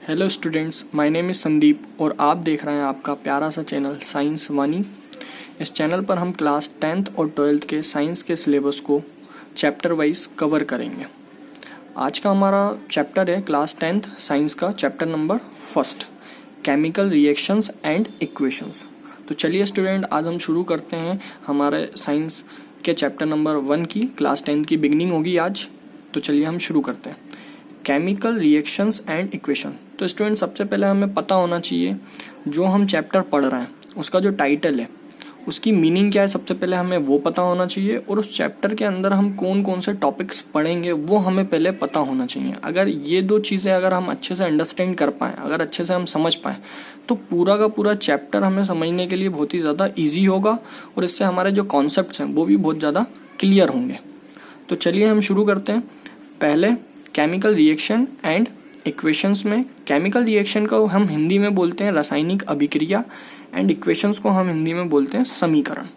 Hello students, my name is Sandeep और आप देख रहे हैं आपका प्यारा सा चैनल साइंस वानी। इस चैनल पर हम क्लास 10th और 12th के साइंस के सिलेबस को चैप्टर वाइज कवर करेंगे। आज का हमारा चैप्टर है क्लास 10th साइंस का chapter number 1, chemical reactions and equations. तो चलिए स्टूडेंट, आज हम शुरू करते हैं हमारे साइंस के चैप्टर नंबर 1 की। क्लास 10th की बिगनिंग होगी आज, तो चलिए हम शुरू करते हैं। Chemical reactions and equation. तो स्टूडेंट, सबसे पहले हमें पता होना चाहिए जो हम चैप्टर पढ़ रहे हैं उसका जो टाइटल है उसकी मीनिंग क्या है। सबसे पहले हमें वो पता होना चाहिए और उस चैप्टर के अंदर हम कौन कौन से टॉपिक्स पढ़ेंगे वो हमें पहले पता होना चाहिए। अगर ये दो चीज़ें अगर हम अच्छे से अंडरस्टैंड कर पाएँ, अगर अच्छे से हम समझ पाएँ, तो पूरा का पूरा चैप्टर हमें समझने के लिए बहुत ही ज़्यादा ईजी होगा और इससे हमारे जो कॉन्सेप्ट्स हैं वो भी बहुत ज़्यादा क्लियर होंगे। तो चलिए हम शुरू करते हैं। पहले केमिकल रिएक्शन एंड इक्वेशंस में केमिकल रिएक्शन को हम हिंदी में बोलते हैं रासायनिक अभिक्रिया एंड इक्वेशंस को हम हिंदी में बोलते हैं समीकरण।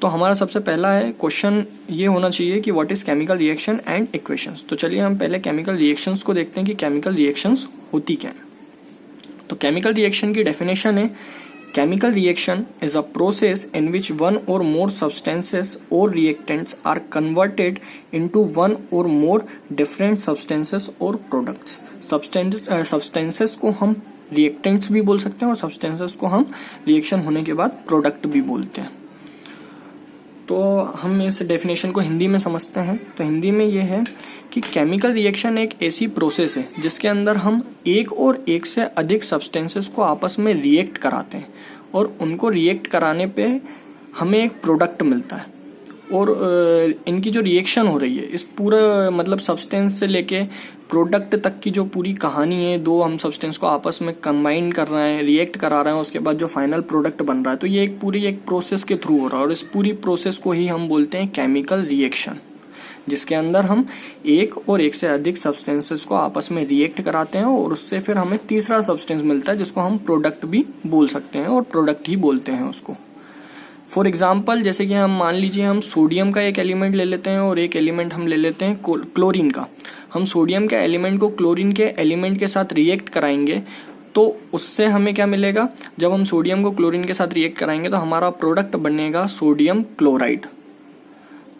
तो हमारा सबसे पहला है क्वेश्चन ये होना चाहिए कि what is chemical reaction and equations. तो चलिए हम पहले केमिकल रिएक्शंस को देखते हैं कि केमिकल रिएक्शंस होती क्या है। तो केमिकल रिएक्शन की डेफिनेशन है, chemical reaction is a process in which one or more substances or reactants are converted into one or more different substances or products. Substances को हम reactants भी बोल सकते हैं और substances को हम reaction होने के बाद product भी बोलते हैं। तो हम इस डेफिनेशन को हिंदी में समझते हैं। तो हिंदी में ये है कि केमिकल रिएक्शन एक ऐसी प्रोसेस है जिसके अंदर हम एक और एक से अधिक सब्सटेंसेस को आपस में रिएक्ट कराते हैं और उनको रिएक्ट कराने पे हमें एक प्रोडक्ट मिलता है। और इनकी जो रिएक्शन हो रही है इस पूरा मतलब सब्सटेंस से लेके प्रोडक्ट तक की जो पूरी कहानी है, दो हम सब्सटेंस को आपस में कंबाइन कर रहे हैं, रिएक्ट करा रहे हैं, उसके बाद जो फाइनल प्रोडक्ट बन रहा है, तो ये एक पूरी एक प्रोसेस के थ्रू हो रहा है और इस पूरी प्रोसेस को ही हम बोलते हैं केमिकल रिएक्शन, जिसके अंदर हम एक और एक से अधिक सब्सटेंसेस को आपस में रिएक्ट कराते हैं और उससे फिर हमें तीसरा सब्सटेंस मिलता है जिसको हम प्रोडक्ट भी बोल सकते हैं और प्रोडक्ट ही बोलते हैं उसको। फॉर एग्जाम्पल, जैसे कि हम मान लीजिए हम सोडियम का एक एलिमेंट ले लेते हैं और एक एलिमेंट हम ले लेते हैं क्लोरीन का। हम सोडियम के एलिमेंट को क्लोरीन के एलिमेंट के साथ रिएक्ट कराएंगे तो उससे हमें क्या मिलेगा। जब हम सोडियम को क्लोरीन के साथ रिएक्ट कराएंगे तो हमारा प्रोडक्ट बनेगा सोडियम क्लोराइड।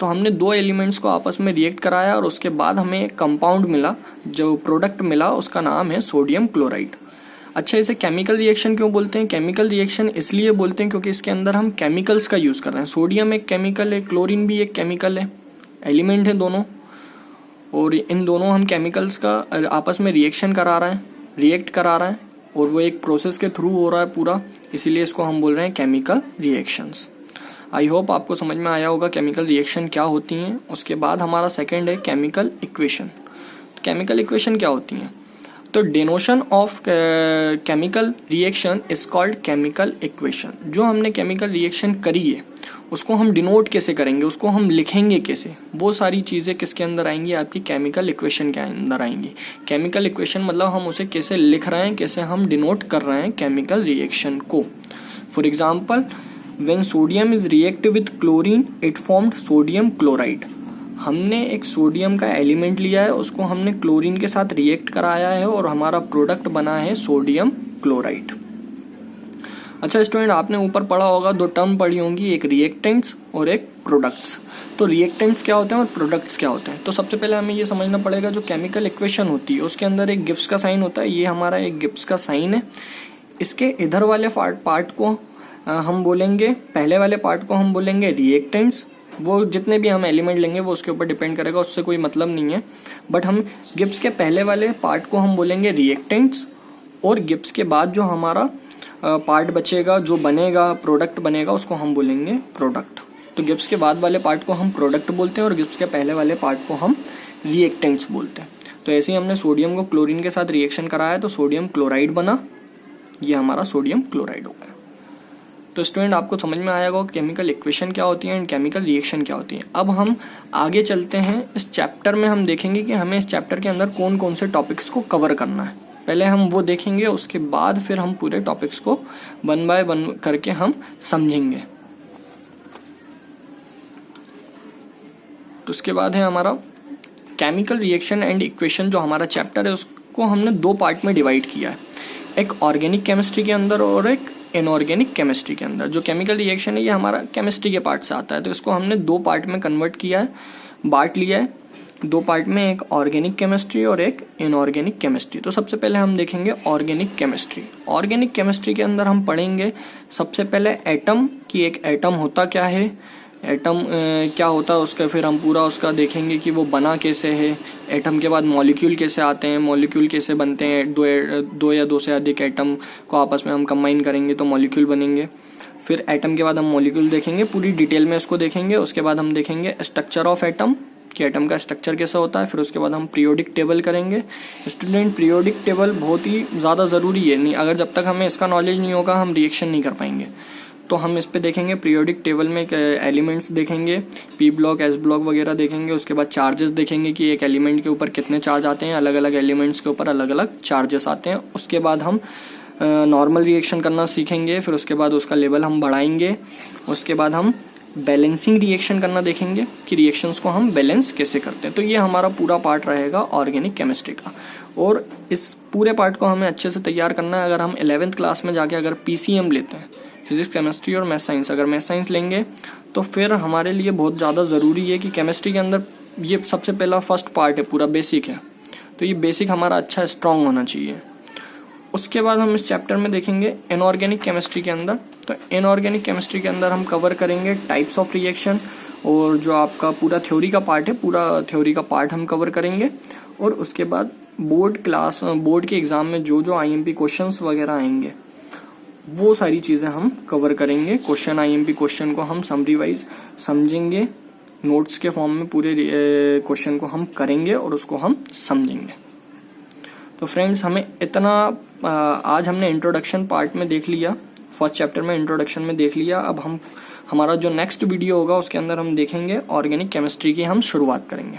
तो हमने दो एलिमेंट्स को आपस में रिएक्ट कराया और उसके बाद हमें एक कंपाउंड मिला, जो प्रोडक्ट मिला उसका नाम है सोडियम क्लोराइड। अच्छा, इसे केमिकल रिएक्शन क्यों बोलते हैं? केमिकल रिएक्शन इसलिए बोलते हैं क्योंकि इसके अंदर हम केमिकल्स का यूज कर रहे हैं। सोडियम एक केमिकल है, क्लोरीन भी एक केमिकल है, एलिमेंट है दोनों, और इन दोनों हम केमिकल्स का आपस में रिएक्शन करा रहे हैं, रिएक्ट करा रहे हैं और वो एक प्रोसेस के थ्रू हो रहा है पूरा, इसीलिए इसको हम बोल रहे हैं केमिकल रिएक्शंस। आई होप आपको समझ में आया होगा केमिकल रिएक्शन क्या होती हैं। उसके बाद हमारा सेकेंड है केमिकल इक्वेशन। तो केमिकल इक्वेशन क्या होती हैं? तो denotation of chemical reaction is called chemical equation. जो हमने केमिकल रिएक्शन करी है उसको हम डिनोट कैसे करेंगे, उसको हम लिखेंगे कैसे, वो सारी चीज़ें किसके अंदर आएंगी? आपकी केमिकल इक्वेशन के अंदर आएंगी। केमिकल इक्वेशन मतलब हम उसे कैसे लिख रहे हैं, कैसे हम डिनोट कर रहे हैं केमिकल रिएक्शन को। For example, when sodium is react with chlorine it formed sodium chloride. हमने एक सोडियम का एलिमेंट लिया है, उसको हमने क्लोरीन के साथ रिएक्ट कराया है और हमारा प्रोडक्ट बना है सोडियम क्लोराइड। अच्छा स्टूडेंट, आपने ऊपर पढ़ा होगा, दो टर्म पढ़ी होंगी, एक रिएक्टेंट्स और एक प्रोडक्ट्स। तो रिएक्टेंट्स क्या होते हैं और प्रोडक्ट्स क्या होते हैं? तो सबसे पहले हमें ये समझना पड़ेगा जो केमिकल इक्वेशन होती है उसके अंदर एक गिब्स का साइन होता है। ये हमारा एक गिब्स का साइन है। इसके इधर वाले पार्ट को हम बोलेंगे, पहले वाले पार्ट को हम बोलेंगे रिएक्टेंट्स। वो जितने भी हम एलिमेंट लेंगे वो उसके ऊपर डिपेंड करेगा, उससे कोई मतलब नहीं है। बट हम गिब्स के पहले वाले पार्ट को हम बोलेंगे रिएक्टेंट्स और गिब्स के बाद जो हमारा पार्ट बचेगा, जो बनेगा, प्रोडक्ट बनेगा, उसको हम बोलेंगे प्रोडक्ट। तो गिब्स के बाद वाले पार्ट को हम प्रोडक्ट बोलते हैं और गिब्स के पहले वाले पार्ट को हम रिएक्टेंट्स बोलते हैं। तो ऐसे ही हमने सोडियम को क्लोरीन के साथ रिएक्शन कराया तो सोडियम क्लोराइड बना, ये हमारा सोडियम क्लोराइड हो गया। तो स्टूडेंट, आपको समझ में आएगा केमिकल इक्वेशन क्या होती है एंड केमिकल रिएक्शन क्या होती है। अब हम आगे चलते हैं। इस चैप्टर में हम देखेंगे कि हमें इस चैप्टर के अंदर कौन कौन से टॉपिक्स को कवर करना है। पहले हम वो देखेंगे, उसके बाद फिर हम पूरे टॉपिक्स को वन बाय वन करके हम समझेंगे। तो उसके बाद है हमारा केमिकल रिएक्शन एंड इक्वेशन। जो हमारा चैप्टर है को हमने दो पार्ट में डिवाइड किया है, एक ऑर्गेनिक केमिस्ट्री के अंदर और एक इनऑर्गेनिक केमिस्ट्री के अंदर। जो केमिकल रिएक्शन है ये हमारा केमिस्ट्री के पार्ट से आता है, तो इसको हमने दो पार्ट में कन्वर्ट किया है, बांट लिया है दो पार्ट में, एक ऑर्गेनिक केमिस्ट्री और एक इनऑर्गेनिक केमिस्ट्री। तो सबसे पहले हम देखेंगे ऑर्गेनिक केमिस्ट्री। ऑर्गेनिक केमिस्ट्री के अंदर हम पढ़ेंगे सबसे पहले एटम की, एक एटम होता क्या है, एटम क्या होता है उसका, फिर हम पूरा उसका देखेंगे कि वो बना कैसे है। एटम के बाद मॉलिक्यूल कैसे आते हैं, मॉलिक्यूल कैसे बनते हैं, दो या दो से अधिक एटम को आपस में हम कंबाइन करेंगे तो मॉलिक्यूल बनेंगे। फिर एटम के बाद हम मॉलिक्यूल देखेंगे, पूरी डिटेल में इसको देखेंगे। उसके बाद हम देखेंगे स्ट्रक्चर ऑफ एटम कि एटम का स्ट्रक्चर कैसा होता है। फिर उसके बाद हम पीरियोडिक टेबल करेंगे। स्टूडेंट, पीरियोडिक टेबल बहुत ही ज़्यादा ज़रूरी है, नहीं अगर जब तक हमें इसका नॉलेज नहीं होगा हम रिएक्शन नहीं कर पाएंगे। तो हम इस पे देखेंगे पीरियोडिक टेबल में एलिमेंट्स देखेंगे, पी ब्लॉक, एस ब्लॉक वगैरह देखेंगे। उसके बाद चार्जेस देखेंगे कि एक एलिमेंट के ऊपर कितने चार्ज आते हैं, अलग अलग एलिमेंट्स के ऊपर अलग अलग चार्जेस आते हैं। उसके बाद हम नॉर्मल रिएक्शन करना सीखेंगे। फिर उसके बाद उसका लेवल हम बढ़ाएंगे। उसके बाद हम बैलेंसिंग रिएक्शन करना देखेंगे कि रिएक्शंस को हम बैलेंस कैसे करते हैं। तो ये हमारा पूरा पार्ट रहेगा ऑर्गेनिक केमिस्ट्री का, और इस पूरे पार्ट को हमें अच्छे से तैयार करना है। अगर हम 11th क्लास में जाके अगर PCM लेते हैं, फिजिक्स केमिस्ट्री और मैथ साइंस, अगर मैथ साइंस लेंगे तो फिर हमारे लिए बहुत ज़्यादा ज़रूरी है कि केमिस्ट्री के अंदर ये सबसे पहला फर्स्ट पार्ट है, पूरा बेसिक है, तो ये बेसिक हमारा अच्छा स्ट्रांग होना चाहिए। उसके बाद हम इस चैप्टर में देखेंगे इनऑर्गेनिक केमिस्ट्री के अंदर। तो इनऑर्गेनिक केमिस्ट्री के अंदर हम कवर करेंगे टाइप्स ऑफ रिएक्शन, और जो आपका पूरा थ्योरी का पार्ट है, पूरा थ्योरी का पार्ट हम कवर करेंगे। और उसके बाद बोर्ड के एग्जाम में जो जो IMP क्वेश्चंस वगैरह आएंगे वो सारी चीज़ें हम कवर करेंगे। IMP क्वेश्चन को हम समरी वाइज समझेंगे, नोट्स के फॉर्म में पूरे क्वेश्चन को हम करेंगे और उसको हम समझेंगे। तो फ्रेंड्स, हमें इतना आज हमने इंट्रोडक्शन पार्ट में देख लिया, फर्स्ट चैप्टर में इंट्रोडक्शन में देख लिया। अब हमारा जो नेक्स्ट वीडियो होगा उसके अंदर हम देखेंगे ऑर्गेनिक केमिस्ट्री की हम शुरुआत करेंगे।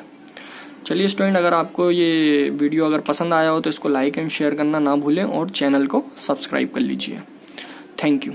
चलिए स्टूडेंट, अगर आपको ये वीडियो अगर पसंद आया हो तो इसको लाइक एंड शेयर करना ना भूलें और चैनल को सब्सक्राइब कर लीजिए। Thank you.